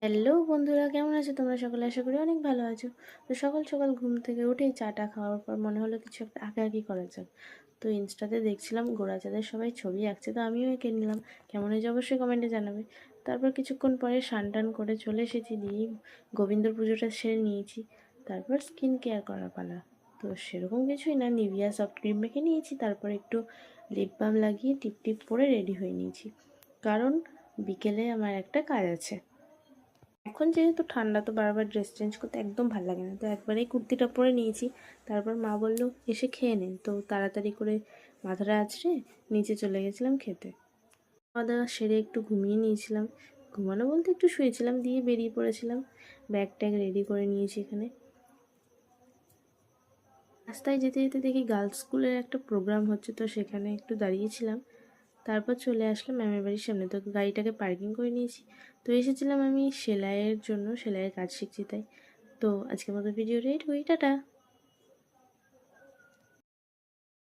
Hello বন্ধুরা, কেমন আছো তোমরা সকলে? আশা করি অনেক ভালো আছো। তো সকাল সকাল ঘুম থেকে উঠেই চাটা খাওয়ার পর মনে হলো কিছু একটা আঁকাআঁকি করা যাক। তো ইনস্টাতে দেখছিলাম গোরা চাঁদের সবাই ছবি আঁকছে, তো আমিও এঁকে নিলাম। কেমন হয়েছে অবশ্যই কমেন্টে জানাবে। তারপর কিছুক্ষণ পরে স্নান টান করে চলে এসেছি, দিয়ে গোবিন্দর পুজোটা সেরে নিয়েছি। তারপর স্কিন কেয়ার করার পালা। তো সেরকম কিছুই না, নিভিয়া সফট ক্রিম মেখে নিয়েছি, তারপর একটু লিপ বাম লাগিয়ে টিপ টিপ পরে রেডি হয়ে নিয়েছি, কারণ বিকেলে আমার একটা কাজ আছে। এখন যেহেতু ঠান্ডা, তো বারবার ড্রেস চেঞ্জ করতে একদম ভালো লাগে না, তো একবারেই কুর্তিটা পরে নিয়েছি। তারপর মা বলল এসে খেয়ে নে, তো তাড়াতাড়ি করে মাথাটা আঁচড়ে নিচে চলে গেছিলাম খেতে। খাওয়া দাওয়া সেরে একটু ঘুমিয়ে নিয়েছিলাম, ঘুমানো বলতে একটু শুয়েছিলাম, দিয়ে বেরিয়ে পড়েছিলাম। ব্যাগ ট্যাগ রেডি করে নিয়েছি। এখানে রাস্তায় যেতে যেতে দেখি গার্লস স্কুলের একটা প্রোগ্রাম হচ্ছে, তো সেখানে একটু দাঁড়িয়েছিলাম। তারপর চলে আসলাম ম্যামের বাড়ির সামনে, তো গাড়িটাকে পার্কিং করে নিয়েছি। তো এসেছিলাম আমি সেলাইয়ের জন্য, সেলাইয়ের কাজ শিখছি তাই। তো আজকের মতো ভিডিওটা এইটুকুই, টাটা।